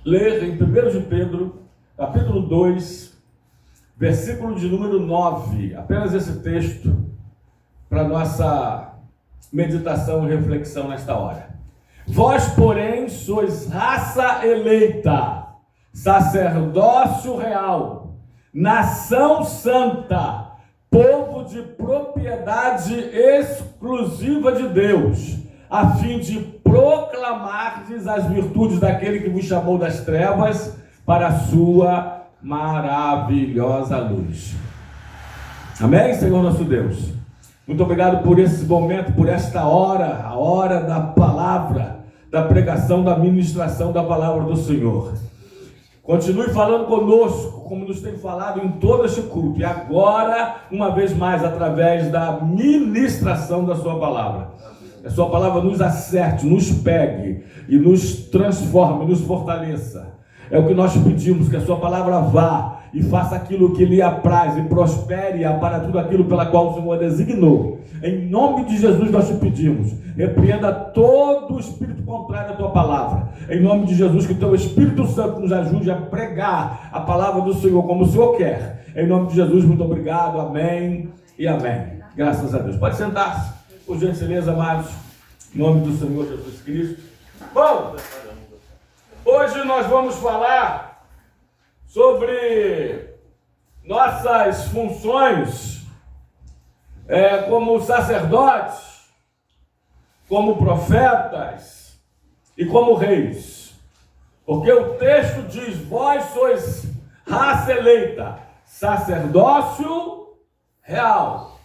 ler em 1 de Pedro, capítulo 2, versículo de número 9. Apenas esse texto para nossa meditação e reflexão nesta hora. Vós, porém, sois raça eleita, sacerdócio real, nação santa, povo de propriedade exclusiva de Deus, a fim de proclamardes as virtudes daquele que vos chamou das trevas para a sua maravilhosa luz. Amém, Senhor nosso Deus? Muito obrigado por esse momento, por esta hora, a hora da palavra, da pregação, da ministração da palavra do Senhor. Continue falando conosco, como nos tem falado em todo este culto, e agora, uma vez mais, através da ministração da sua palavra. Que a sua palavra nos acerte, nos pegue, e nos transforme, nos fortaleça. É o que nós pedimos, que a sua palavra vá e faça aquilo que lhe apraz, e prospere para tudo aquilo pela qual o Senhor designou. Em nome de Jesus nós te pedimos, repreenda todo o espírito contrário à tua palavra. Em nome de Jesus, que o teu Espírito Santo nos ajude a pregar a palavra do Senhor como o Senhor quer. Em nome de Jesus, muito obrigado, amém e amém. Graças a Deus. Pode sentar-se, por gentileza, amados, em nome do Senhor Jesus Cristo. Bom, hoje nós vamos falar sobre nossas funções como sacerdotes, como profetas e como reis. Porque o texto diz: vós sois raça eleita, sacerdócio real.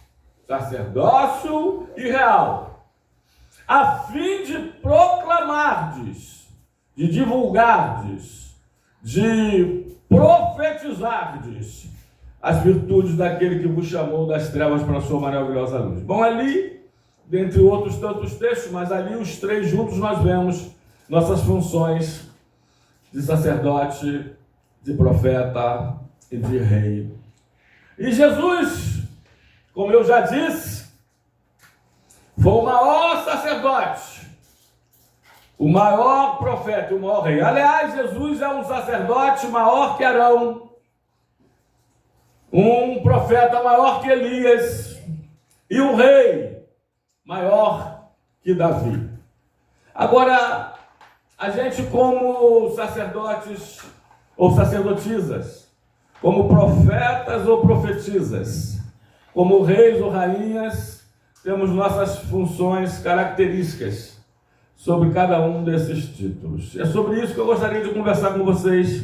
Sacerdócio e real. A fim de proclamardes, de divulgardes, de profetizardes as virtudes daquele que vos chamou das trevas para a sua maravilhosa luz. Bom, ali, dentre outros tantos textos, mas ali os três juntos nós vemos nossas funções de sacerdote, de profeta e de rei. E Jesus, como eu já disse, foi o maior sacerdote, o maior profeta, o maior rei. Aliás, Jesus é um sacerdote maior que Arão, um profeta maior que Elias e um rei maior que Davi. Agora, a gente como sacerdotes ou sacerdotisas, como profetas ou profetisas, como reis ou rainhas, temos nossas funções características sobre cada um desses títulos. É sobre isso que eu gostaria de conversar com vocês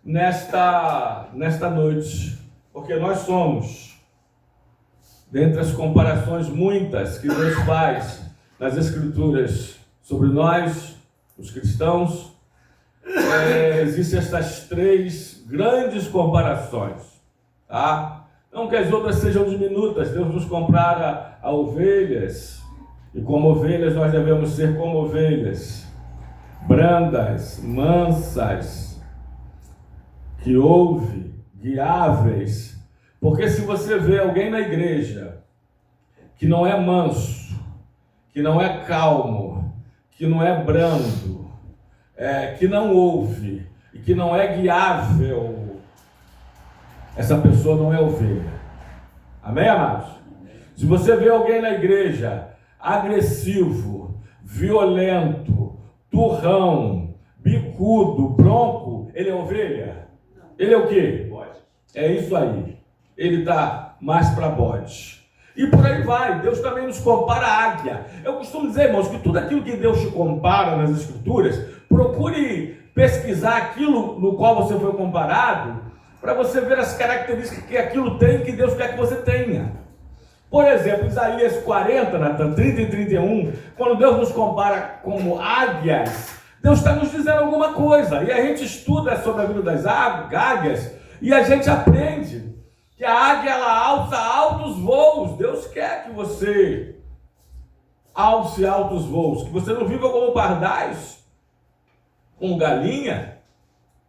nesta noite, porque nós somos, dentre as comparações muitas que Deus faz nas Escrituras sobre nós, os cristãos, existem essas três grandes comparações, tá? Não que as outras sejam diminutas. Deus nos compara a ovelhas, e como ovelhas nós devemos ser como ovelhas, brandas, mansas, que ouve, guiáveis. Porque se você vê alguém na igreja que não é manso, que não é calmo, que não é brando, que não ouve e que não é guiável, essa pessoa não é ovelha. Amém, amados? Se você vê alguém na igreja agressivo, violento, turrão, bicudo, bronco, ele é ovelha? Ele é o quê? É isso aí. Ele está mais para bode. E por aí vai. Deus também nos compara a águia. Eu costumo dizer, irmãos, que tudo aquilo que Deus te compara nas Escrituras, procure pesquisar aquilo no qual você foi comparado, para você ver as características que aquilo tem, que Deus quer que você tenha. Por exemplo, Isaías 40, Natan, 30 e 31, quando Deus nos compara como águias, Deus está nos dizendo alguma coisa. E a gente estuda sobre a vida das águias e a gente aprende que a águia, ela alça altos voos. Deus quer que você alce altos voos, que você não viva como pardais, como galinha,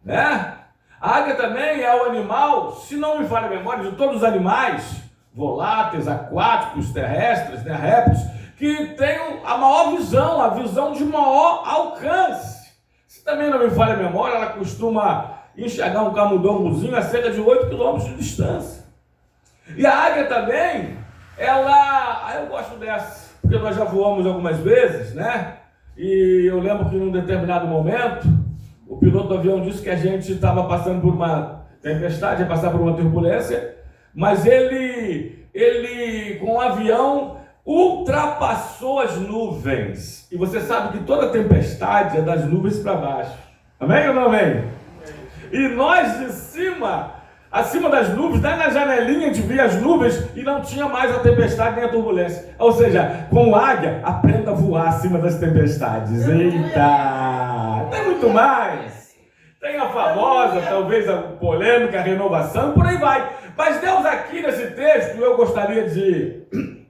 né? A águia também é o animal, se não me falha a memória, de todos os animais voláteis, aquáticos, terrestres, né, répteis, que tem a maior visão, a visão de maior alcance. Se também não me falha a memória, ela costuma enxergar um camundongozinho a cerca de 8 quilômetros de distância. E a águia também, eu gosto dessa, porque nós já voamos algumas vezes, né? E eu lembro que num determinado momento, o piloto do avião disse que a gente estava passando por uma tempestade, ia passar por uma turbulência, mas ele com o avião ultrapassou as nuvens. E você sabe que toda tempestade é das nuvens para baixo. Amém ou não amém? E nós de cima, acima das nuvens, na janelinha a gente via as nuvens e não tinha mais a tempestade nem a turbulência. Ou seja, com águia, aprenda a voar acima das tempestades. Eita! Tem muito mais. Tem a famosa, talvez a polêmica, a renovação, e por aí vai. Mas Deus aqui nesse texto, eu gostaria de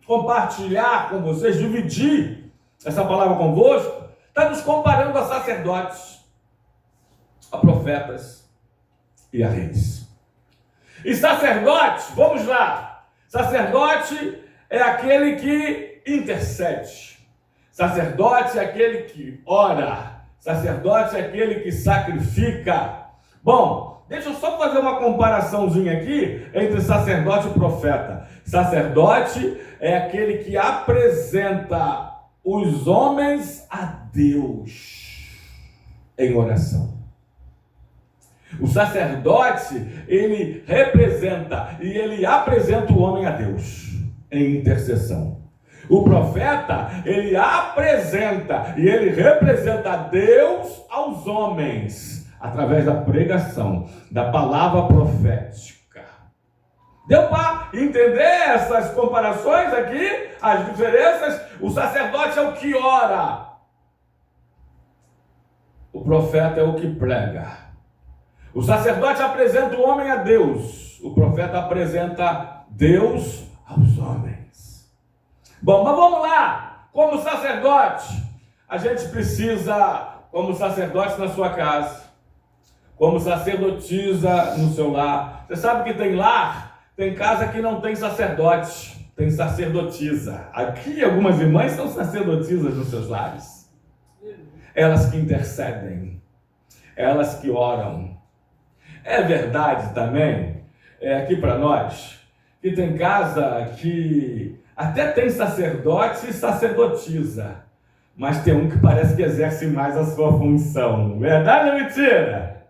compartilhar com vocês, dividir essa palavra convosco, está nos comparando a sacerdotes, a profetas e a reis. E sacerdote, vamos lá, sacerdote é aquele que intercede, sacerdote é aquele que ora, sacerdote é aquele que sacrifica. Bom, deixa eu só fazer uma comparaçãozinha aqui entre sacerdote e profeta. Sacerdote é aquele que apresenta os homens a Deus em oração. O sacerdote, ele representa e ele apresenta o homem a Deus em intercessão. O profeta, ele apresenta e ele representa Deus aos homens através da pregação, da palavra profética. Deu para entender essas comparações aqui? As diferenças? O sacerdote é o que ora. O profeta é o que prega. O sacerdote apresenta o homem a Deus. O profeta apresenta Deus aos homens. Bom, mas vamos lá. Como sacerdote, a gente precisa, como sacerdote na sua casa, como sacerdotisa no seu lar. Você sabe que tem lar, tem casa que não tem sacerdote, tem sacerdotisa. Aqui algumas irmãs são sacerdotisas nos seus lares. Elas que intercedem, elas que oram. É verdade também, aqui para nós, que tem casa que até tem sacerdote e sacerdotisa, mas tem um que parece que exerce mais a sua função. Verdade ou mentira?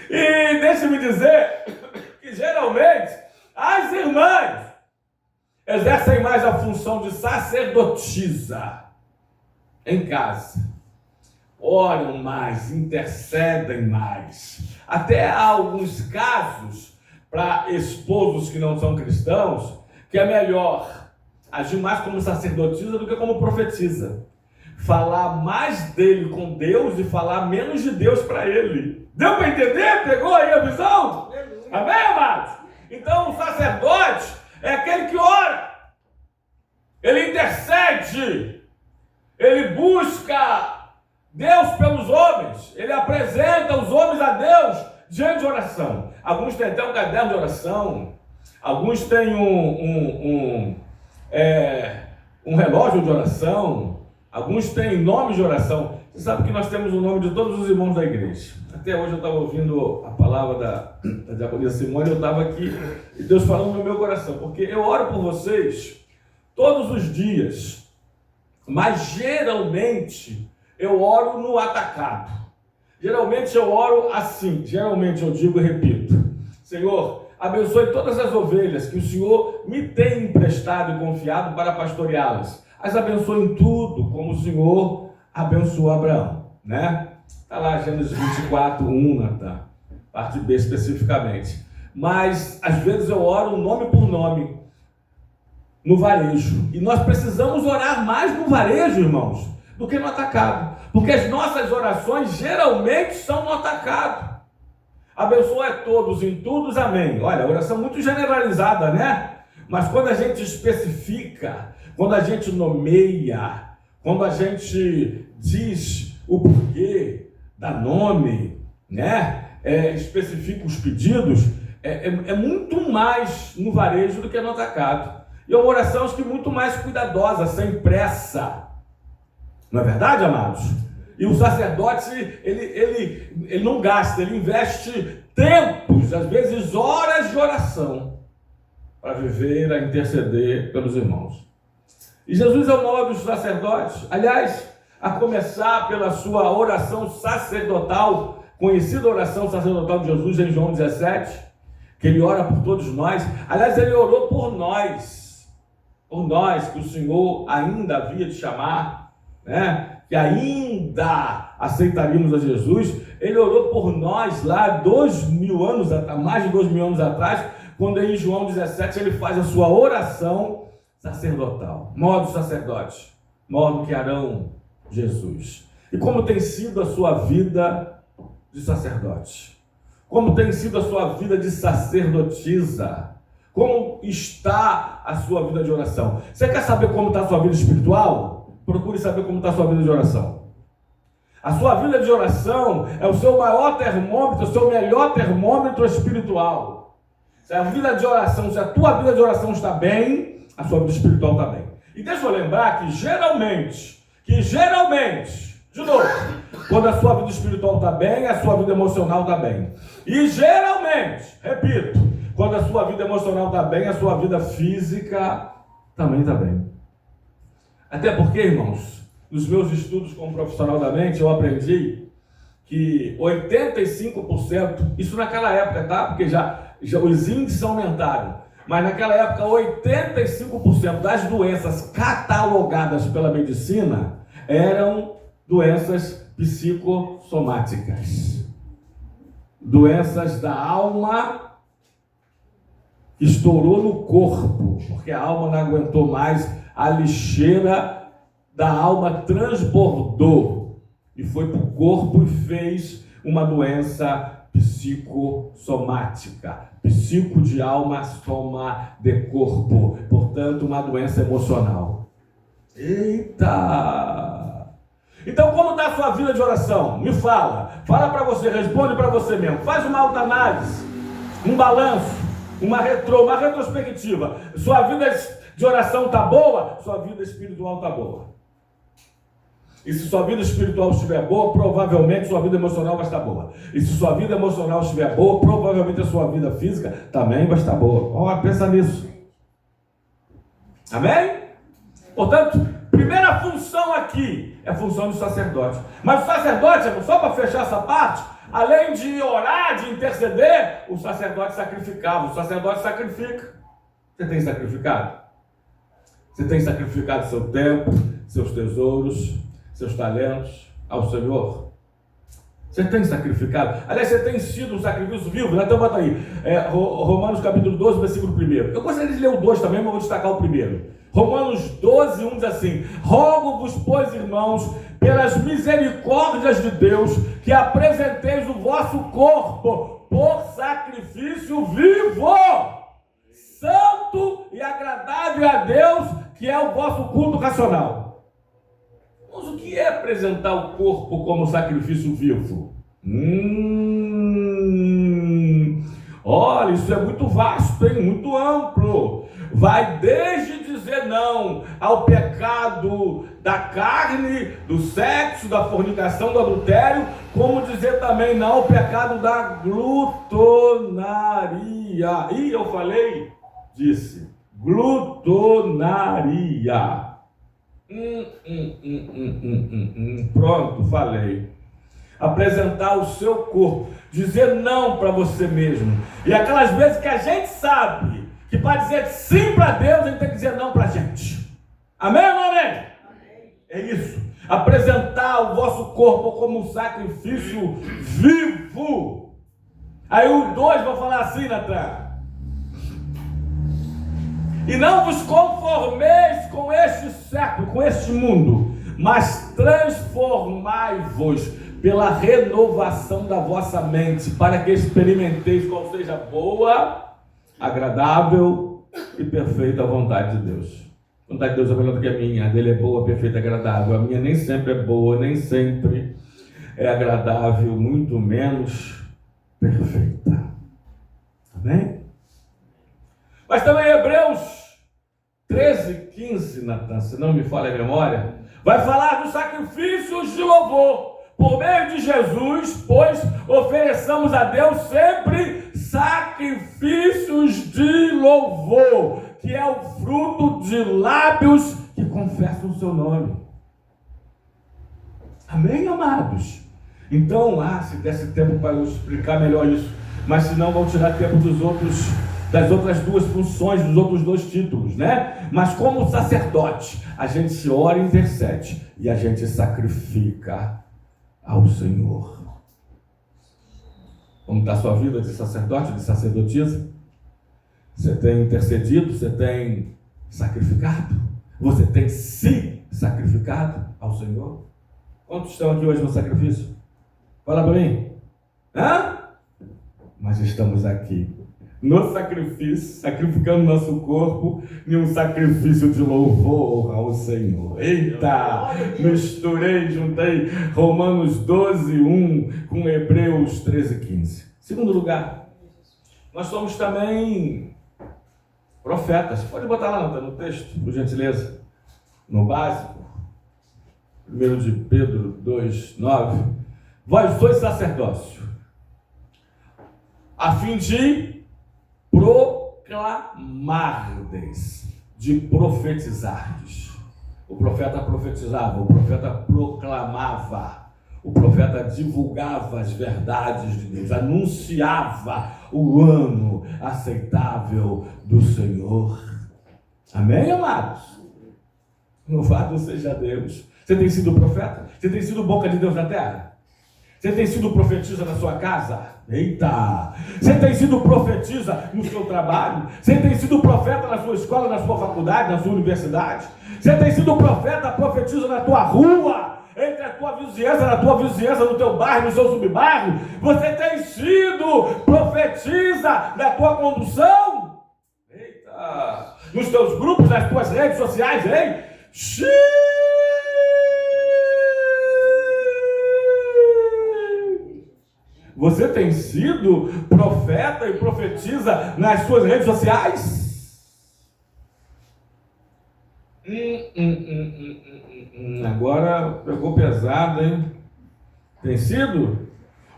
E deixe-me dizer que geralmente as irmãs exercem mais a função de sacerdotisa em casa. Oram mais, intercedem mais. Até há alguns casos para esposos que não são cristãos que é melhor agir mais como sacerdotisa do que como profetisa. Falar mais dele com Deus e falar menos de Deus para ele. Deu para entender? Pegou aí a visão? Amém, amados? Então o sacerdote é aquele que ora. Ele intercede. Ele busca Deus pelos homens, ele apresenta os homens a Deus diante de oração. Alguns têm até um caderno de oração, alguns têm um relógio de oração, alguns têm nome de oração. Você sabe que nós temos o nome de todos os irmãos da igreja. Até hoje eu estava ouvindo a palavra da diaconisa Simone, eu estava aqui e Deus falando no meu coração, porque eu oro por vocês todos os dias, mas geralmente eu oro no atacado. Geralmente eu oro assim. Geralmente eu digo e repito: Senhor, abençoe todas as ovelhas que o Senhor me tem emprestado e confiado para pastoreá-las. As abençoe em tudo, como o Senhor abençoou Abraão. Né? Está lá Gênesis 24:1, Natan, parte B especificamente. Mas às vezes eu oro nome por nome no varejo. E nós precisamos orar mais no varejo, irmãos, do que no atacado, porque as nossas orações geralmente são no atacado. Abençoa a todos em tudo, amém. Olha, oração muito generalizada, né? Mas quando a gente especifica, quando a gente nomeia, quando a gente diz o porquê, dá nome, né? Especifica os pedidos, é muito mais no varejo do que no atacado. E é uma oração acho que muito mais cuidadosa, sem pressa. Não é verdade, amados? E o sacerdote, ele não gasta, ele investe tempos, às vezes horas de oração, para viver, a interceder pelos irmãos. E Jesus é o maior dos sacerdotes, aliás, a começar pela sua oração sacerdotal, conhecida oração sacerdotal de Jesus em João 17, que ele ora por todos nós. Aliás, ele orou por nós, que o Senhor ainda havia de chamar, né? Que ainda aceitaríamos a Jesus. Ele orou por nós lá 2.000 anos atrás, mais de 2.000 anos atrás, quando em João 17 ele faz a sua oração sacerdotal, modo sacerdote, modo que Arão, Jesus. E como tem sido a sua vida de sacerdote? Como tem sido a sua vida de sacerdotisa? Como está a sua vida de oração? Você quer saber como está a sua vida espiritual? Procure saber como está a sua vida de oração. A sua vida de oração é o seu maior termômetro, o seu melhor termômetro espiritual. Se a vida de oração, se a tua vida de oração está bem, a sua vida espiritual está bem. E deixa eu lembrar que geralmente, de novo, quando a sua vida espiritual está bem, a sua vida emocional está bem. E geralmente, repito, quando a sua vida emocional está bem, a sua vida física também está bem. Até porque, irmãos, nos meus estudos como profissional da mente, eu aprendi que 85%, isso naquela época, tá? Porque já os índices aumentaram, mas naquela época 85% das doenças catalogadas pela medicina eram doenças psicossomáticas. Doenças da alma que estourou no corpo, porque a alma não aguentou mais, a lixeira da alma transbordou e foi para o corpo e fez uma doença psicossomática. Psico de alma, soma de corpo. Portanto, uma doença emocional. Eita! Então, como está a sua vida de oração? Me fala. Fala para você, responde para você mesmo. Faz uma autoanálise, um balanço, uma retrospectiva. Sua vida de oração está boa, sua vida espiritual está boa. E se sua vida espiritual estiver boa, provavelmente sua vida emocional vai estar boa. E se sua vida emocional estiver boa, provavelmente a sua vida física também vai estar boa. Olha, pensa nisso. Amém? Portanto, primeira função aqui é a função do sacerdote. Mas o sacerdote, só para fechar essa parte, além de orar, de interceder, o sacerdote sacrificava. O sacerdote sacrifica. Você tem sacrificado? Você tem sacrificado seu tempo, seus tesouros, seus talentos ao Senhor? Você tem sacrificado? Aliás, você tem sido um sacrifício vivo, né? Então bota aí, Romanos capítulo 12, versículo 1. Eu gostaria de ler o 2 também, mas vou destacar o primeiro. Romanos 12, 1 diz assim: rogo-vos, pois, irmãos, pelas misericórdias de Deus, que apresenteis o vosso corpo por sacrifício vivo, santo e agradável a Deus, que é o vosso culto racional. Mas o que é apresentar o corpo como sacrifício vivo? Olha, isso é muito vasto, hein? Muito amplo. Vai desde dizer não ao pecado da carne, do sexo, da fornicação, do adultério, como dizer também não ao pecado da glutonaria. E eu falei, disse, glutonaria. Pronto, falei. Apresentar o seu corpo, dizer não para você mesmo. E aquelas vezes que a gente sabe que para dizer sim para Deus, a gente tem que dizer não para a gente. Amém ou não amém? Amém? É isso. Apresentar o vosso corpo como um sacrifício vivo. Aí os dois vão falar assim, Natan: e não vos conformeis com este século, com este mundo, mas transformai-vos pela renovação da vossa mente, para que experimenteis qual seja boa, agradável e perfeita a vontade de Deus. A vontade de Deus é melhor do que a minha. A dele é boa, perfeita e agradável. A minha nem sempre é boa, nem sempre é agradável, muito menos perfeita. Amém? Mas também Hebreus 13, 15, Natan, se não me falha a memória, Vai falar dos sacrifícios de louvor. Por meio de Jesus, pois, ofereçamos a Deus sempre sacrifícios de louvor, que é o fruto de lábios que confessam o seu nome. Amém, amados? Então, se desse tempo para eu explicar melhor isso, mas senão vão tirar tempo das outras duas funções, dos outros dois títulos, né? Mas como sacerdote, a gente ora e intercede, e a gente sacrifica ao Senhor. Como está a sua vida de sacerdote, de sacerdotisa? Você tem intercedido? Você tem sacrificado? Você tem se sacrificado ao Senhor? Quantos estão aqui hoje no sacrifício? Fala para mim. Mas estamos aqui no sacrifício, sacrificando nosso corpo em um sacrifício de louvor ao Senhor. Eita! Misturei, juntei Romanos 12:1 com Hebreus 13:15. Segundo lugar, nós somos também profetas. Pode botar lá no texto, por gentileza. No básico. 1 de Pedro 2:9. Vós sois sacerdócio, a fim de proclamardes, de profetizardes. O profeta profetizava, o profeta proclamava, o profeta divulgava as verdades de Deus, anunciava o ano aceitável do Senhor. Amém, amados? Louvado seja Deus. Você tem sido profeta? Você tem sido boca de Deus na terra? Você tem sido profetisa na sua casa? Eita! Você tem sido profetisa no seu trabalho? Você tem sido profeta na sua escola, na sua faculdade, na sua universidade? Você tem sido profeta, profetisa na tua rua, entre a tua vizinhança, na tua vizinhança, no teu bairro, no seu subbairro? Você tem sido profetisa na tua condução? Eita! Nos teus grupos, nas tuas redes sociais, hein? Você tem sido profeta e profetiza nas suas redes sociais? Agora pegou pesado, hein? Tem sido?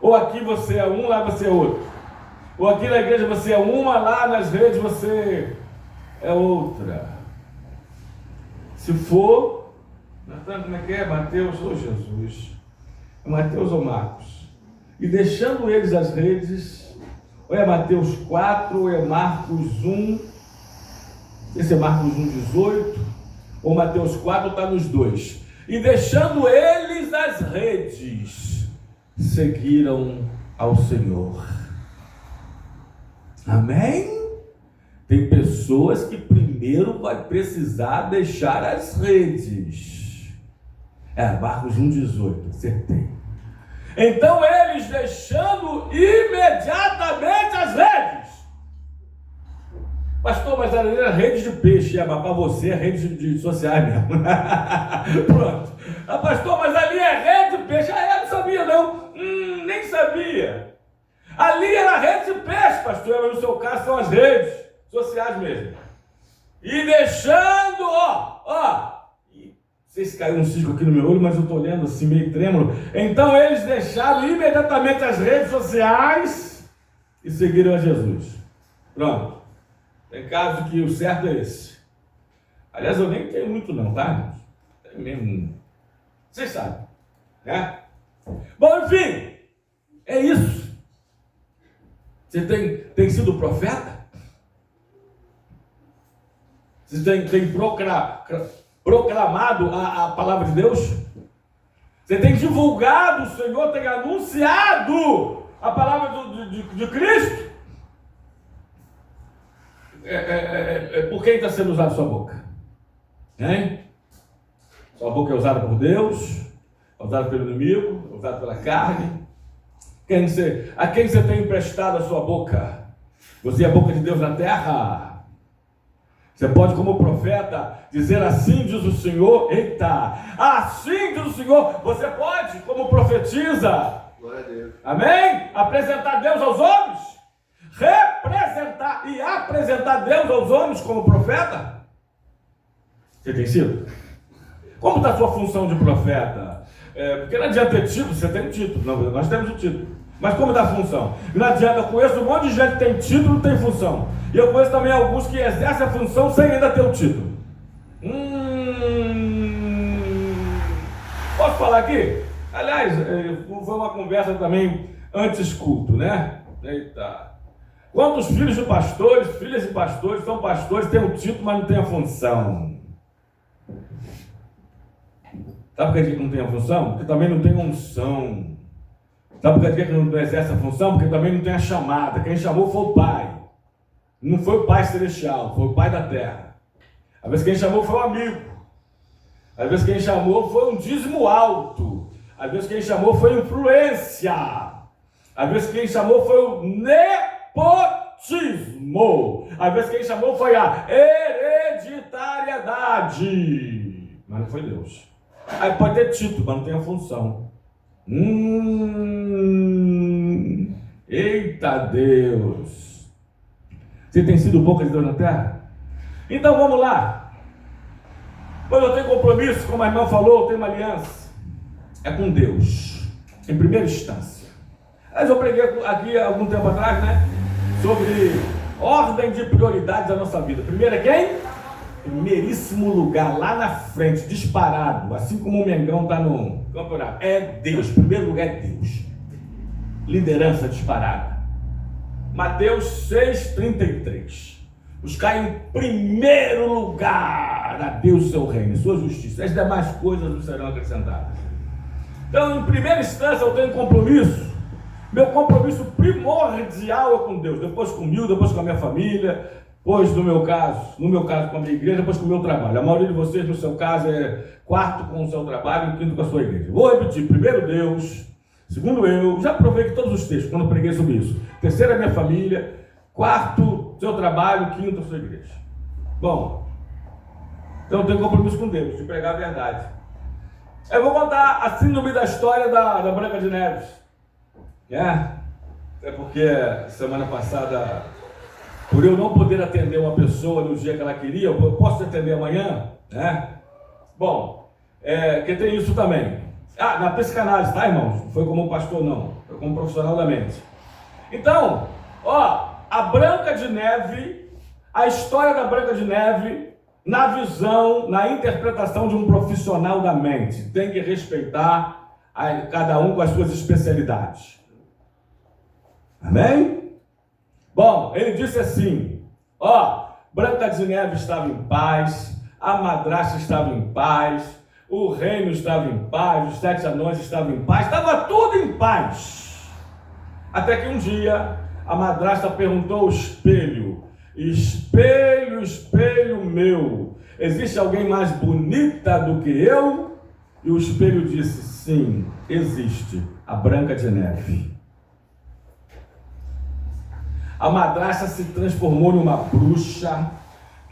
Ou aqui você é um, lá você é outro? Ou aqui na igreja você é uma, lá nas redes você é outra? Se for, Natan, como é que é? Mateus ou Jesus? É Mateus ou Marcos? E deixando eles as redes, ou é Mateus 4, ou é Marcos 1, esse é Marcos 1:18, ou Mateus 4, está nos dois. E deixando eles as redes, seguiram ao Senhor. Amém? Tem pessoas que primeiro vai precisar deixar as redes. Marcos 1:18, acertei. Então eles deixando imediatamente as redes. Pastor, mas ali era rede de peixe, mas para você é rede de sociais mesmo. Pronto. Pastor, mas ali é rede de peixe. Eu não sabia não. Nem sabia. Ali era rede de peixe, pastor, mas no seu caso são as redes sociais mesmo. E deixando, não sei se caiu um cisco aqui no meu olho, mas eu estou olhando assim meio trêmulo. Então eles deixaram imediatamente as redes sociais e seguiram a Jesus. Pronto. Tem caso que o certo é esse. Aliás, eu nem tenho muito não, tá? Tem mesmo. Vocês sabem, né? Bom, enfim, é isso. Você tem sido profeta? Você tem proclamado a palavra de Deus? Você tem divulgado, o Senhor tem anunciado a palavra de Cristo? Por quem está sendo usada a sua boca? Hein? Sua boca é usada por Deus, é usada pelo inimigo, é usada pela carne. A quem você tem emprestado a sua boca? Você é a boca de Deus na terra? Você pode, como profeta, dizer assim diz o Senhor. Eita! Assim diz o Senhor. Você pode, como profetiza. Glória a Deus. Amém? Apresentar Deus aos homens. Representar e apresentar Deus aos homens como profeta. Você tem sido? Como está a sua função de profeta? Porque não adianta ter título, você tem título, não, nós temos o título. Mas como está a função? Não adianta, eu conheço um monte de gente que tem título e não tem função. E eu conheço também alguns que exercem a função sem ainda ter o título. Posso falar aqui? Aliás, foi uma conversa também antes culto, né? Eita. Quantos filhos de pastores, filhas de pastores, são pastores, têm o título, mas não têm a função? Sabe por que não tem a função? Porque também não tem unção. Sabe por que não exerce a função? Porque também não tem a chamada. Quem chamou foi o Pai. Não foi o Pai Celestial, foi o Pai da Terra. Às vezes quem chamou foi um amigo. Às vezes quem chamou foi um dízimo alto. Às vezes quem chamou foi influência. Às vezes quem chamou foi o nepotismo. Às vezes quem chamou foi a hereditariedade. Mas não foi Deus. Aí pode ter título, mas não tem a função. Eita Deus! Você tem sido boca de Deus na terra? Então vamos lá. Quando eu tenho compromisso, como a irmã falou, eu tenho uma aliança. É com Deus, em primeira instância. Mas eu preguei aqui há algum tempo atrás, né? Sobre ordem de prioridades da nossa vida. Primeiro é quem? Primeiríssimo lugar, lá na frente, disparado, assim como o Mengão está no campeonato, é Deus. Primeiro lugar é Deus. Liderança disparada. Mateus 6,33. Buscar em primeiro lugar a Deus e seu reino, sua justiça. As demais coisas não serão acrescentadas. Então, em primeira instância, eu tenho compromisso. Meu compromisso primordial é com Deus. Depois comigo, depois com a minha família. Depois, no meu caso com a minha igreja, depois com o meu trabalho. A maioria de vocês, no seu caso, é quarto com o seu trabalho e quinto com a sua igreja. Vou repetir: primeiro Deus, segundo eu, já provei que todos os textos, quando eu preguei sobre isso. Terceiro é minha família, quarto, seu trabalho, quinto a sua igreja. Bom, então eu tenho compromisso com Deus, de pregar a verdade. Eu vou contar a síndrome da história da Branca de Neve. É porque semana passada, por eu não poder atender uma pessoa no dia que ela queria, eu posso atender amanhã, né? Bom, que tem isso também. Na psicanálise, tá, irmãos? Não foi como pastor, não. Foi como profissional da mente. Então, a Branca de Neve, a história da Branca de Neve, na visão, na interpretação de um profissional da mente. Tem que respeitar cada um com as suas especialidades. Amém? Bom, ele disse assim, Branca de Neve estava em paz, a madrasta estava em paz, o reino estava em paz, os 7 anões estavam em paz, estava tudo em paz. Até que um dia, a madrasta perguntou ao espelho: espelho, espelho meu, existe alguém mais bonita do que eu? E o espelho disse: sim, existe, a Branca de Neve. A madrasta se transformou numa bruxa,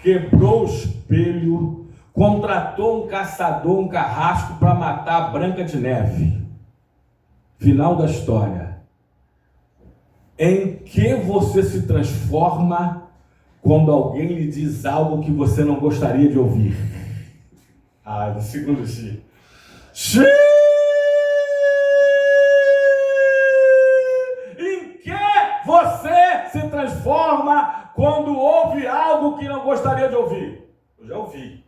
quebrou o espelho, contratou um caçador, um carrasco para matar a Branca de Neve. Final da história. Em que você se transforma quando alguém lhe diz algo que você não gostaria de ouvir? No segundo X. Você se transforma quando ouve algo que não gostaria de ouvir. Eu já ouvi.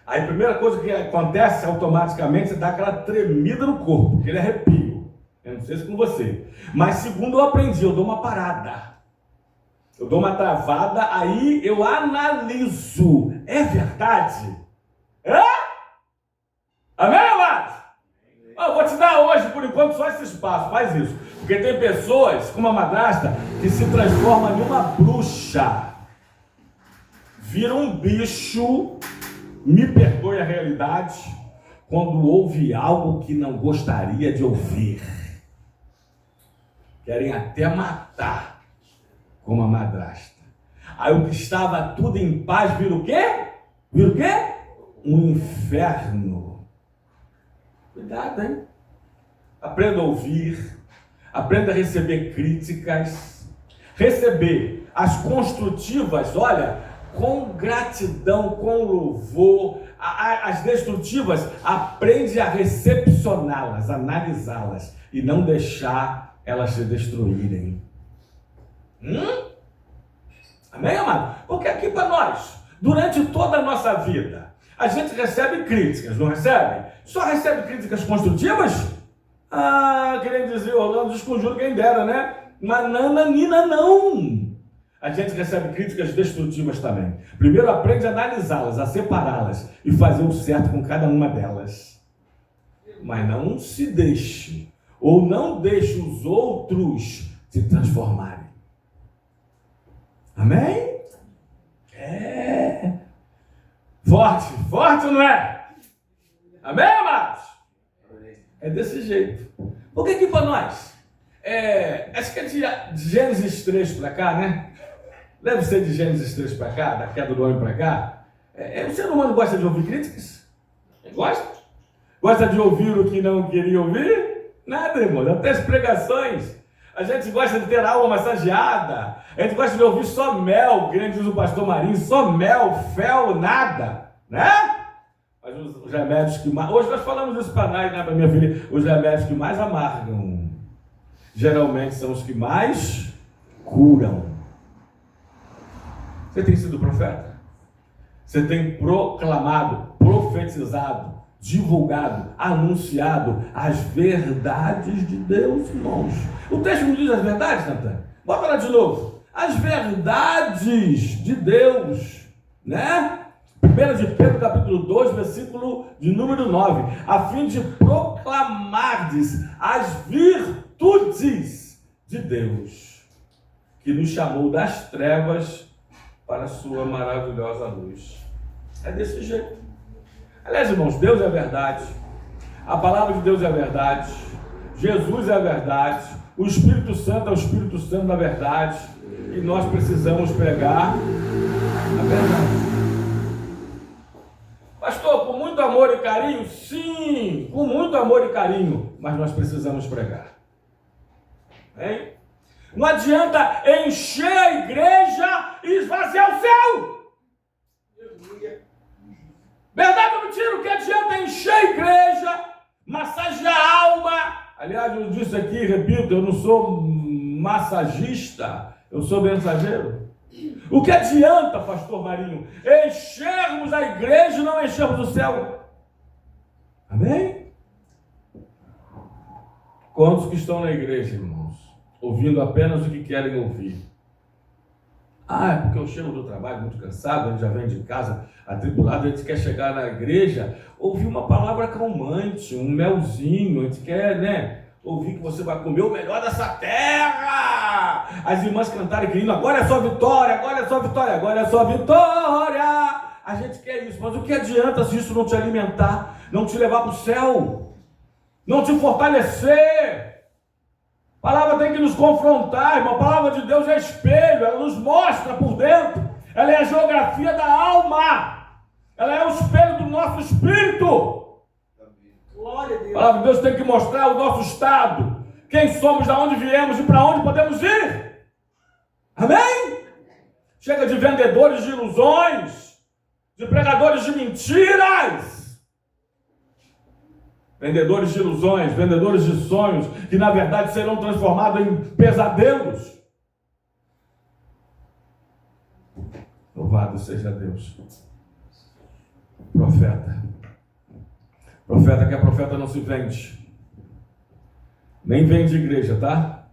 Aí a primeira coisa que acontece automaticamente, você dá aquela tremida no corpo, aquele arrepio. Eu não sei se com você. Mas segundo eu aprendi, eu dou uma parada. Eu dou uma travada, aí eu analiso. É verdade? Amém, amados? Eu vou te dar hoje, por enquanto, só esse espaço. Faz isso. Porque tem pessoas, como a madrasta, que se transforma numa bruxa. Vira um bicho, me perdoe a realidade, quando ouve algo que não gostaria de ouvir. Querem até matar, como a madrasta. Aí o que estava tudo em paz vira o quê? Vira o quê? Um inferno. Cuidado, hein? Aprenda a ouvir, aprenda a receber críticas, receber as construtivas. Olha, com gratidão, com louvor. As destrutivas, aprende a recepcioná-las, analisá-las e não deixar elas se destruírem. Amém, amado? Porque aqui para nós, durante toda a nossa vida, a gente recebe críticas, não recebe? Só recebe críticas construtivas? Querendo dizer, Orlando desconjuro quem dera, né? Mas nananina não. A gente recebe críticas destrutivas também. Primeiro aprende a analisá-las, a separá-las e fazer o certo com cada uma delas. Mas não se deixe, ou não deixe os outros se transformarem. Amém? Forte, forte ou não é? Amém, amados? É desse jeito. Por que para nós? Acho que é de Gênesis 3 para cá, né? Deve ser de Gênesis 3 para cá, da queda do homem para cá. O ser humano gosta de ouvir críticas? Gosta? Gosta de ouvir o que não queria ouvir? Nada, irmão. Até as pregações. A gente gosta de ter a alma massageada. A gente gosta de ouvir só mel, que nem diz o pastor Marinho, só mel, fel, nada, né? Mas os remédios que mais... Hoje nós falamos isso para nós, né, para minha filha. Os remédios que mais amargam, geralmente são os que mais curam. Você tem sido profeta? Você tem proclamado, profetizado, divulgado, anunciado as verdades de Deus, irmãos. O texto não diz as verdades, Natan? Bota lá de novo. As verdades de Deus, né? 1 de Pedro, capítulo 2, versículo de número 9. A fim de proclamardes as virtudes de Deus, que nos chamou das trevas para a sua maravilhosa luz. É desse jeito. Aliás, irmãos, Deus é a verdade. A palavra de Deus é a verdade. Jesus é a verdade. O Espírito Santo é o Espírito Santo da verdade. E nós precisamos pregar a verdade. Pastor, com muito amor e carinho? Sim, com muito amor e carinho. Mas nós precisamos pregar. Hein? Não adianta encher a igreja e esvaziar o céu. Verdade ou mentira? O que adianta encher a igreja, massagear a alma? Aliás, eu disse aqui, repito, eu não sou massagista, eu sou mensageiro. O que adianta, pastor Marinho, enchermos a igreja e não enchermos o céu? Amém? Quantos que estão na igreja, irmãos, ouvindo apenas o que querem ouvir? É porque eu chego do trabalho muito cansado, a gente já vem de casa atribulado, a gente quer chegar na igreja, ouvir uma palavra calmante, um melzinho, a gente quer, né, ouvir que você vai comer o melhor dessa terra. As irmãs cantarem querindo, agora é só vitória, agora é só vitória, agora é só vitória. A gente quer isso, mas o que adianta se isso não te alimentar, não te levar para o céu, não te fortalecer? A palavra tem que nos confrontar, irmão. A palavra de Deus é espelho, ela nos mostra por dentro. Ela é a geografia da alma. Ela é o espelho do nosso espírito. Glória a Deus. A palavra de Deus tem que mostrar o nosso estado. Quem somos, de onde viemos e para onde podemos ir. Amém? Chega de vendedores de ilusões, de pregadores de mentiras. Vendedores de ilusões, vendedores de sonhos, que na verdade serão transformados em pesadelos. Louvado seja Deus. Profeta. Profeta que a profeta não se vende. Nem vende igreja, tá?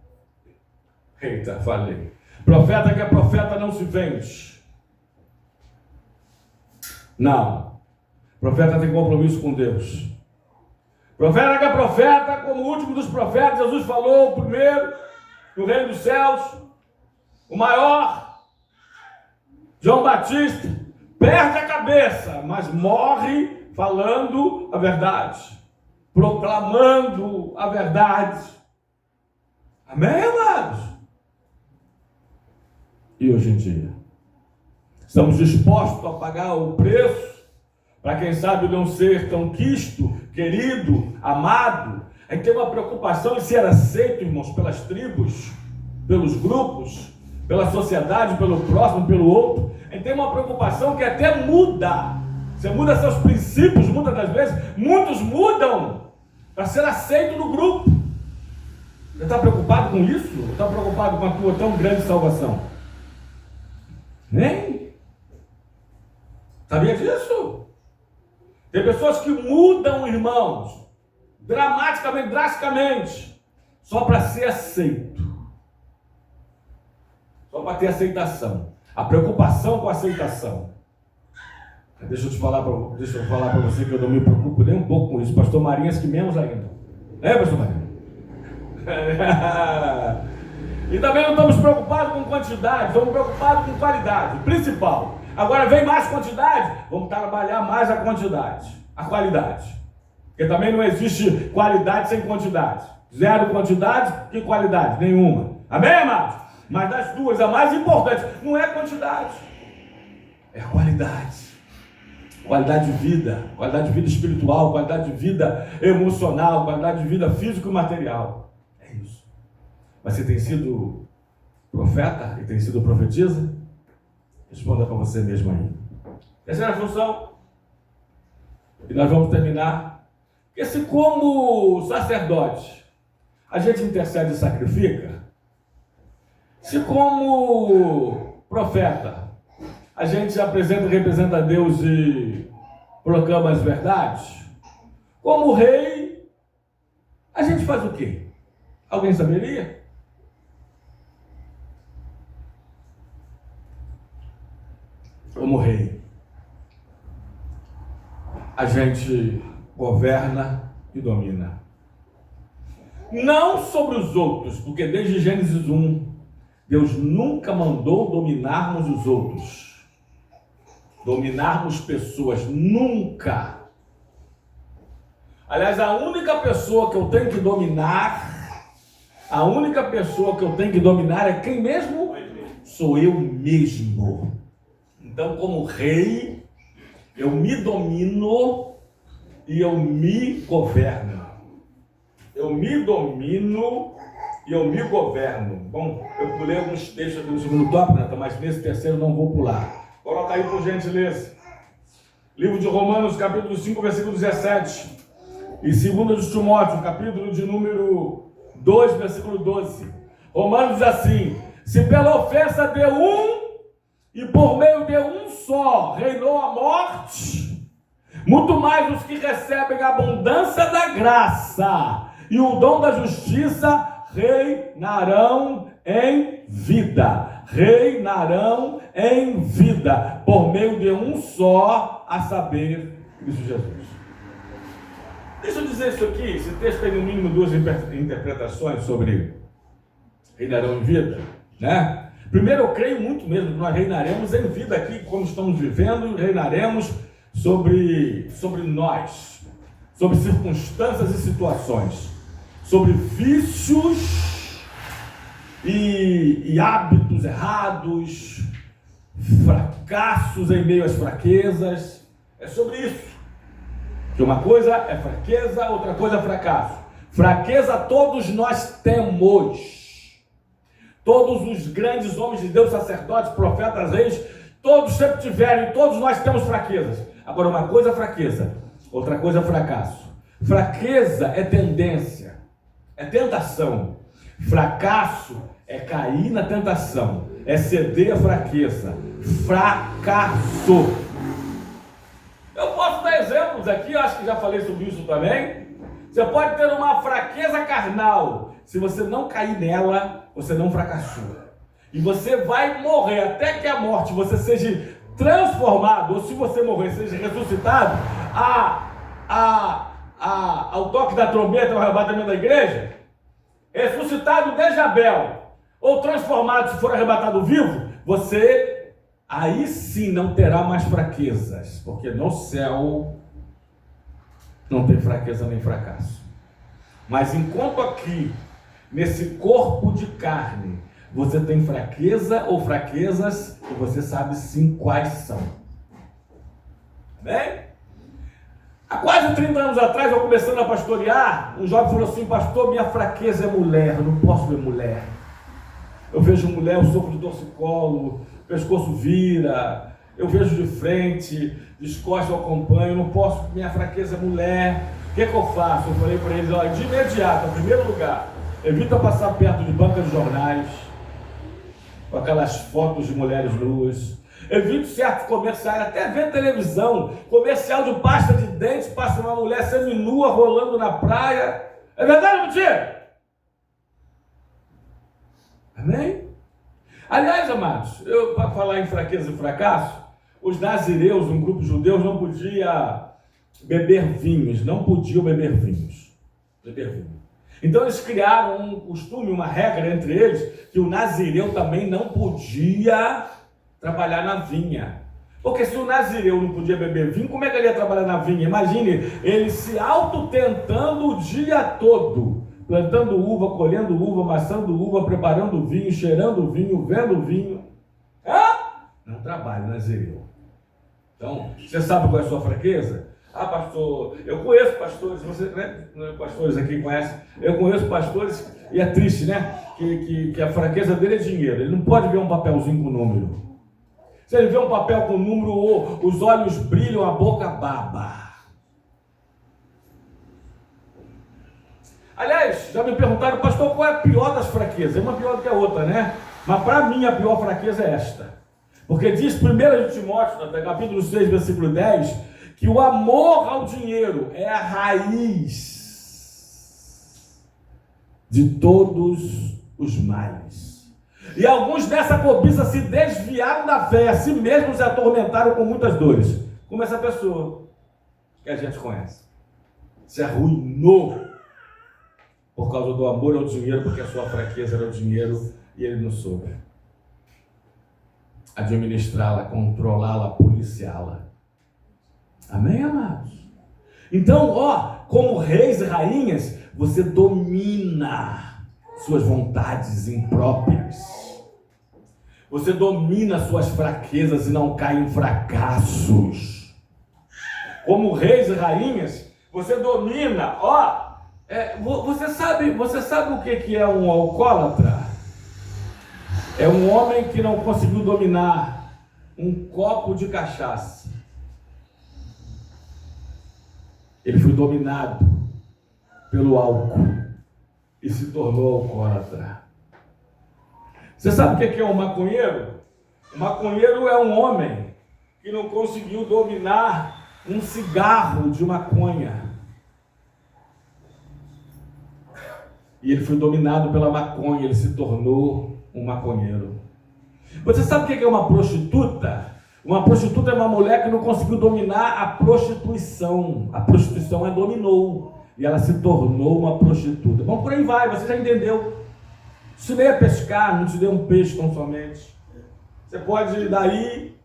Eita, falei. Profeta que a profeta não se vende. Não. Profeta tem compromisso com Deus. Profeta que é profeta, como o último dos profetas, Jesus falou, o primeiro, no reino dos céus, o maior, João Batista, perde a cabeça, mas morre falando a verdade, proclamando a verdade. Amém, amados? E hoje em dia, estamos dispostos a pagar o preço para quem sabe não ser tão quisto, querido, amado. Aí tem uma preocupação em ser aceito, irmãos, pelas tribos, pelos grupos, pela sociedade, pelo próximo, pelo outro. A gente tem uma preocupação que até muda. Você muda seus princípios, muitas das vezes. Muitos mudam para ser aceito no grupo. Você está preocupado com isso? Ou está preocupado com a tua tão grande salvação? Nem? Sabia disso? Tem pessoas que mudam, irmãos, dramaticamente, drasticamente, só para ser aceito. Só para ter aceitação. A preocupação com a aceitação. Deixa eu falar para você que eu não me preocupo nem um pouco com isso. Pastor Marinhas que menos ainda. Pastor Marinhas? E também não estamos preocupados com quantidade, estamos preocupados com qualidade, principal. Agora vem mais quantidade, vamos trabalhar mais a quantidade, a qualidade. Porque também não existe qualidade sem quantidade. Zero quantidade, que qualidade? Nenhuma. Amém, amados? Mas das duas, a mais importante não é a quantidade, é a qualidade. Qualidade de vida espiritual, qualidade de vida emocional, qualidade de vida física e material. É isso. Mas você tem sido profeta e tem sido profetisa? Responda para você mesmo aí. Terceira função. E nós vamos terminar. Porque se como sacerdote a gente intercede e sacrifica, se como profeta a gente apresenta e representa a Deus e proclama as verdades, como rei, a gente faz o quê? Alguém saberia? Como rei, a gente governa e domina. Não sobre os outros, porque desde Gênesis 1, Deus nunca mandou dominarmos os outros. Dominarmos pessoas, nunca. Aliás, a única pessoa que eu tenho que dominar, é quem mesmo? Sou eu mesmo. Então, como rei, eu me domino e eu me governo. Eu me domino e eu me governo. Bom, eu pulei alguns textos aqui no segundo tópico, mas nesse terceiro não vou pular. Coloca aí por gentileza. Livro de Romanos, capítulo 5, versículo 17. E 2 de Timóteo, capítulo de número 2, versículo 12. Romanos diz assim: se pela ofensa de um e por meio de um só reinou a morte, muito mais os que recebem a abundância da graça e o dom da justiça reinarão em vida. Reinarão em vida, por meio de um só, a saber, Cristo Jesus. Deixa eu dizer isso aqui, esse texto tem no mínimo duas interpretações sobre reinarão em vida, né? Primeiro, eu creio muito mesmo que nós reinaremos em vida aqui, como estamos vivendo, reinaremos sobre nós, sobre circunstâncias e situações, sobre vícios e hábitos errados, fracassos em meio às fraquezas. É sobre isso. Que uma coisa é fraqueza, outra coisa é fracasso. Fraqueza todos nós temos. Todos os grandes homens de Deus, sacerdotes, profetas, reis, todos sempre tiveram, e todos nós temos fraquezas. Agora, uma coisa é fraqueza, outra coisa é fracasso. Fraqueza é tendência, é tentação. Fracasso é cair na tentação, é ceder à fraqueza. Fracasso. Eu posso dar exemplos aqui, acho que já falei sobre isso também. Você pode ter uma fraqueza carnal, se você não cair nela, você não fracassou. E você vai morrer, até que a morte você seja transformado, ou se você morrer, seja ressuscitado, ao toque da trombeta, ao arrebatamento da igreja, ressuscitado desde Abel, ou transformado se for arrebatado vivo, você aí sim não terá mais fraquezas, porque no céu não tem fraqueza nem fracasso. Mas enquanto aqui, nesse corpo de carne, você tem fraqueza ou fraquezas, e você sabe sim quais são. Amém? Há quase 30 anos atrás, eu começando a pastorear, um jovem falou assim: pastor, minha fraqueza é mulher, eu não posso ver mulher. Eu vejo mulher, eu sofro de torcicolo, pescoço vira, eu vejo de frente, de costas eu acompanho, não posso, minha fraqueza é mulher. O que eu faço? Eu falei para eles, olha, de imediato, em primeiro lugar, evita passar perto de bancas de jornais, com aquelas fotos de mulheres nuas. Evite certos comerciais, até ver televisão, comercial de pasta de dente, passa uma mulher seminua rolando na praia. É verdade ou mentira? Amém? Aliás, amados, para falar em fraqueza e fracasso, os nazireus, um grupo judeu, não podia beber vinhos, não podiam beber vinhos. Beber vinho. Então eles criaram um costume, uma regra entre eles, que o nazireu também não podia trabalhar na vinha. Porque se o nazireu não podia beber vinho, como é que ele ia trabalhar na vinha? Imagine ele se auto-tentando o dia todo, plantando uva, colhendo uva, amassando uva, preparando vinho, cheirando vinho, vendo vinho. Não trabalha, nazireu. Então, você sabe qual é a sua fraqueza? Ah, pastor, eu conheço pastores, você, né, pastores aqui conhecem, eu conheço pastores, e é triste, né, que a fraqueza dele é dinheiro, ele não pode ver um papelzinho com número. Se ele vê um papel com número, os olhos brilham, a boca baba. Aliás, já me perguntaram, pastor, qual é a pior das fraquezas? Uma pior do que a outra, né? Mas para mim a pior fraqueza é esta. Porque diz 1 Timóteo, capítulo 6, versículo 10, que o amor ao dinheiro é a raiz de todos os males. E alguns dessa cobiça se desviaram da fé, a si mesmos se atormentaram com muitas dores. Como essa pessoa que a gente conhece. Se arruinou por causa do amor ao dinheiro, porque a sua fraqueza era o dinheiro e ele não soube administrá-la, controlá-la, policiá-la. Amém, amados? Então, como reis e rainhas, você domina suas vontades impróprias. Você domina suas fraquezas e não cai em fracassos. Como reis e rainhas, você domina, você sabe o que é um alcoólatra? É um homem que não conseguiu dominar um copo de cachaça. Ele foi dominado pelo álcool e se tornou alcoólatra. Você sabe o que é um maconheiro? O maconheiro é um homem que não conseguiu dominar um cigarro de maconha. E ele foi dominado pela maconha, ele se tornou um maconheiro. Você sabe o que é uma prostituta? Uma prostituta é uma mulher que não conseguiu dominar a prostituição. A prostituição a dominou e ela se tornou uma prostituta. Bom, por aí vai, você já entendeu. Se nem a pescar, não te dê um peixe tão somente. Você pode daí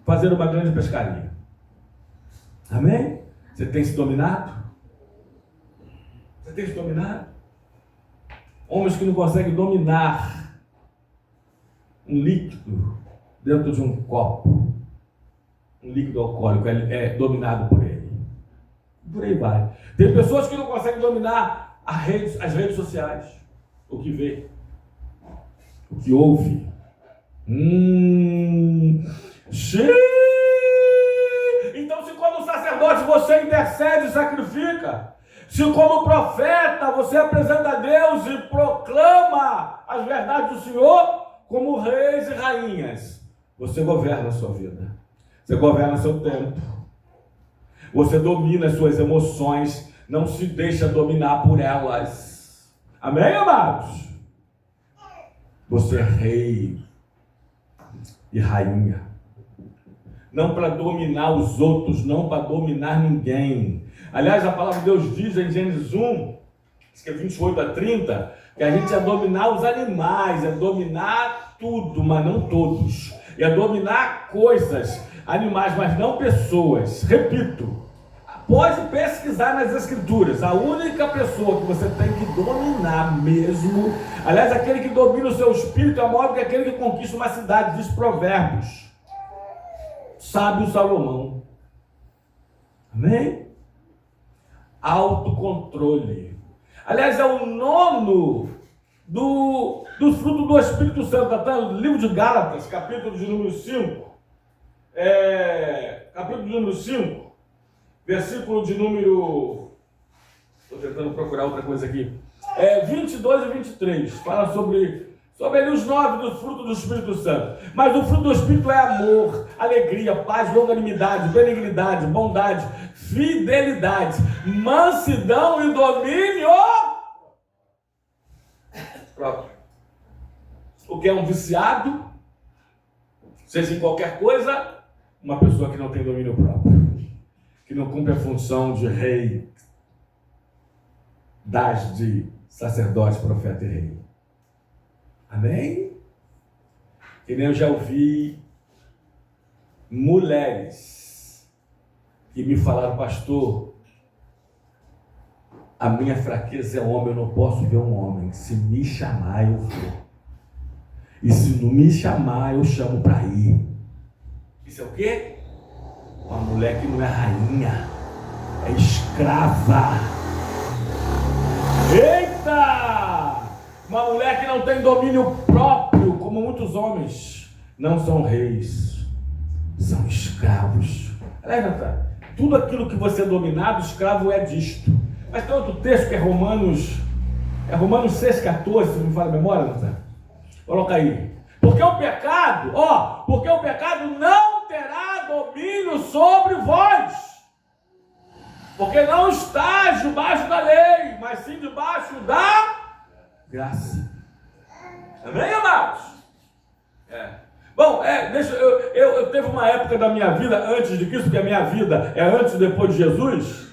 fazer uma grande pescaria. Amém? Você tem se dominado? Você tem se dominado? Homens que não conseguem dominar um líquido dentro de um copo, um líquido alcoólico, é dominado por ele. Por aí vai. Tem pessoas que não conseguem dominar as redes sociais. O que vê, o que ouve. Então, se como sacerdote você intercede e sacrifica, se como profeta você apresenta a Deus e proclama as verdades do Senhor, como reis e rainhas, você governa a sua vida, você governa seu tempo, você domina as suas emoções, não se deixa dominar por elas. Amém, amados? Você é rei e rainha, não para dominar os outros, não para dominar ninguém. Aliás, a palavra de Deus diz em Gênesis 1, que é 28 a 30, que a gente é dominar os animais, é dominar tudo, mas não todos. É dominar coisas, animais, mas não pessoas. Repito, pode pesquisar nas escrituras. A única pessoa que você tem que dominar mesmo, aliás, aquele que domina o seu espírito é maior do que aquele que conquista uma cidade, diz Provérbios. Sábio Salomão. Amém? Autocontrole. Aliás, é o 9º dos frutos do Espírito Santo. Está no livro de Gálatas, capítulo de número 5. Capítulo de número 5, versículo de número... Estou tentando procurar outra coisa aqui. 22 e 23. Fala sobre ali os 9 dos frutos do Espírito Santo. Mas o fruto do Espírito é amor, alegria, paz, longanimidade, benignidade, bondade, fidelidade, mansidão e domínio próprio. O que é um viciado, seja em qualquer coisa, uma pessoa que não tem domínio próprio, que não cumpre a função de rei, de sacerdote, profeta e rei. Amém? Que nem eu já ouvi mulheres que me falaram: pastor, a minha fraqueza é homem, eu não posso ver um homem. Se me chamar, eu vou. E se não me chamar, eu chamo para ir. Isso é o quê? Uma mulher que não é rainha, é escrava. Eita! Uma mulher que não tem domínio próprio, como muitos homens, não são reis, são escravos. Aliás, tudo aquilo que você é dominado, escravo é disto. Mas tem outro texto que é Romanos 6,14, se não me fala a memória, Nathan? Coloca aí. Porque o pecado não terá domínio sobre vós. Porque não estás debaixo da lei, mas sim debaixo da graça. Amém, amados? Bom, eu teve uma época da minha vida, antes de Cristo, porque a minha vida é antes e depois de Jesus.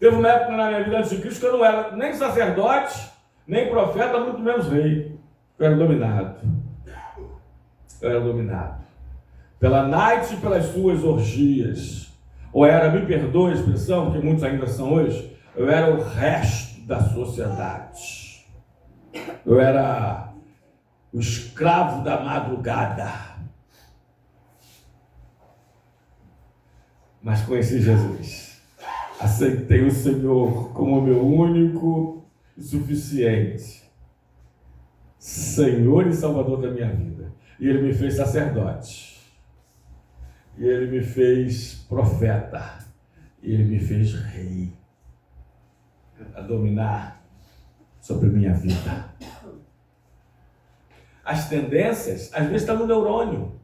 Teve uma época na minha vida antes de Cristo que eu não era nem sacerdote, nem profeta, muito menos rei. Eu era dominado. Pela night e pelas suas orgias. Ou era, me perdoe a expressão, que muitos ainda são hoje, eu era o resto da sociedade. Eu era o escravo da madrugada. Mas conheci Jesus. Aceitei o Senhor como meu único e suficiente Senhor e Salvador da minha vida. E Ele me fez sacerdote. E Ele me fez profeta. E Ele me fez rei. A dominar sobre minha vida. As tendências, às vezes, estão no neurônio.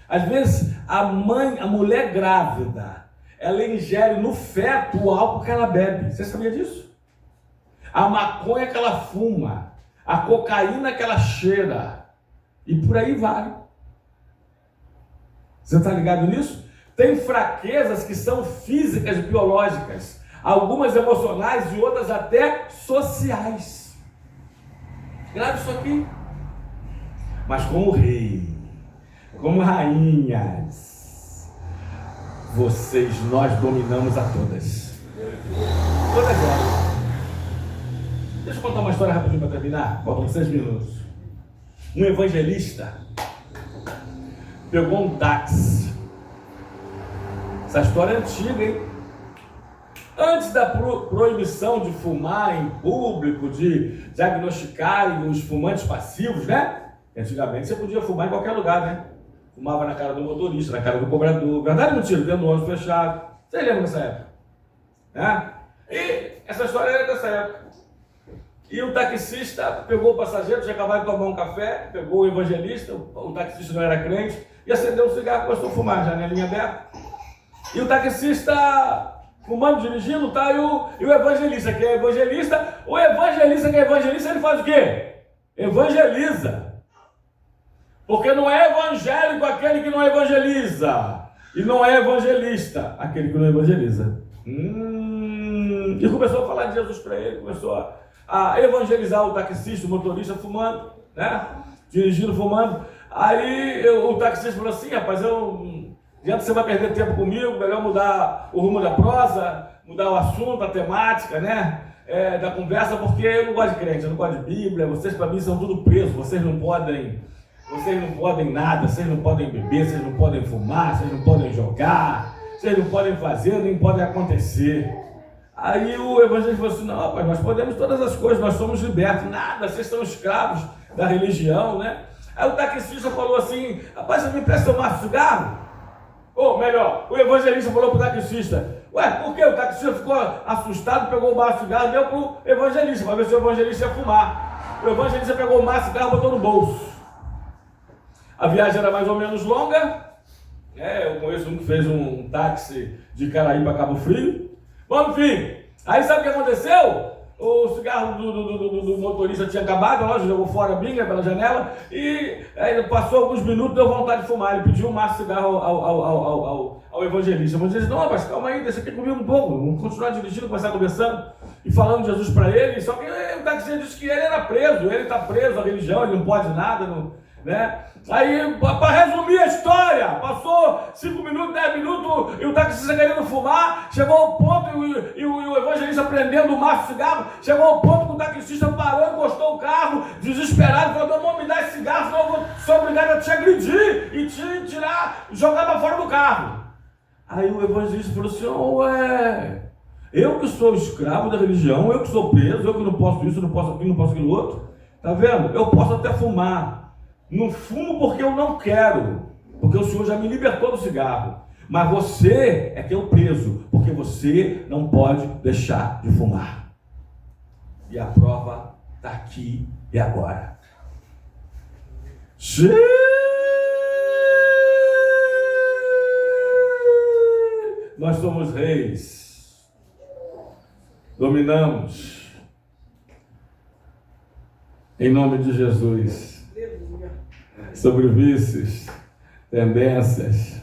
Às vezes, a mulher grávida, ela ingere no feto o álcool que ela bebe. Você sabia disso? A maconha que ela fuma, a cocaína que ela cheira, e por aí vai. Você está ligado nisso? Tem fraquezas que são físicas e biológicas, algumas emocionais e outras até sociais. Grave isso aqui. Mas como rei, como rainhas, nós dominamos a todas. Todas elas. Deixa eu contar uma história rapidinho para terminar. Faltam 6 minutos. Um evangelista pegou um táxi. Essa história é antiga, hein? Antes da proibição de fumar em público, de diagnosticarem os fumantes passivos, né? Antigamente você podia fumar em qualquer lugar, né? Fumava na cara do motorista, na cara do cobrador. Verdade ou mentira? Dentro do ônibus fechado. Você lembra dessa época? Né? E essa história era dessa época. E o taxista pegou o passageiro, tinha acabado de tomar um café, pegou o evangelista, o taxista não era crente, e acendeu um cigarro, começou a fumar, janelinha aberta. E o taxista fumando, dirigindo, tá? E o evangelista, que é evangelista, ele faz o quê? Evangeliza. Porque não é evangélico aquele que não evangeliza. E não é evangelista aquele que não evangeliza. E começou a falar de Jesus para ele, começou a evangelizar o taxista, o motorista fumando, né? Dirigindo, fumando. Aí o taxista falou assim: rapaz, adianta você vai perder tempo comigo, melhor mudar o rumo da prosa, mudar o assunto, a temática, né? Da conversa, porque eu não gosto de crente, eu não gosto de Bíblia, vocês para mim são tudo presos, vocês não podem nada, vocês não podem beber, vocês não podem fumar, vocês não podem jogar, vocês não podem fazer, nem podem acontecer. Aí o evangelista falou assim, não, rapaz, nós podemos todas as coisas, nós somos libertos. Nada, vocês são escravos da religião, né? Aí o taxista falou assim, rapaz, você me empresta um maço de cigarro? Ou melhor, o evangelista falou para o taxista, ué, por que? O taxista ficou assustado, pegou o maço de cigarro e deu para o evangelista, para ver se o evangelista ia fumar. O evangelista pegou o maço de cigarro e botou no bolso. A viagem era mais ou menos longa, eu conheço um que fez um táxi de Caraíba a Cabo Frio. Bom, enfim, aí sabe o que aconteceu? O cigarro do motorista tinha acabado, a jogou fora a binga pela janela e aí passou alguns minutos, deu vontade de fumar. Ele pediu um maço de cigarro ao evangelista. O evangelista disse, não, mas calma aí, deixa aqui comigo um pouco, vamos continuar dirigindo, começar conversando e falando de Jesus para ele. Só que o taxista disse que ele era preso, ele está preso à religião, ele não pode nada, né? Aí, para resumir a história, passou 5 minutos, 10 minutos, e o taxista querendo fumar, chegou ao ponto, e o evangelista prendendo o maço de cigarro, chegou ao ponto que o taxista parou, encostou o carro, desesperado, falou, não me dá esse cigarro, senão eu vou ser obrigado a te agredir e te tirar, jogar para fora do carro. Aí o evangelista falou assim, ué, eu que sou escravo da religião, eu que sou preso, eu que não posso isso, não posso aquilo, não posso aquilo outro, tá vendo? Eu posso até fumar. Não fumo porque eu não quero, porque o Senhor já me libertou do cigarro. Mas você é que é o preso, porque você não pode deixar de fumar. E a prova está aqui e agora. Nós somos reis, dominamos, em nome de Jesus, sobre vícios, tendências,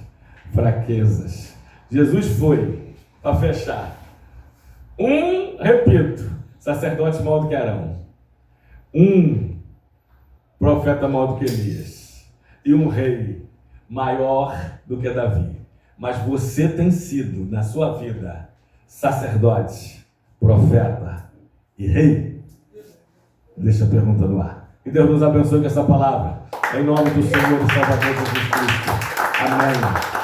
fraquezas. Jesus foi, para fechar, repito, sacerdote maior do que Arão, profeta maior do que Elias, e um rei maior do que Davi. Mas você tem sido, na sua vida, sacerdote, profeta e rei? Deixa a pergunta no ar. Que Deus nos abençoe com essa palavra. Em nome do Senhor e Salvador Jesus Cristo. Amém.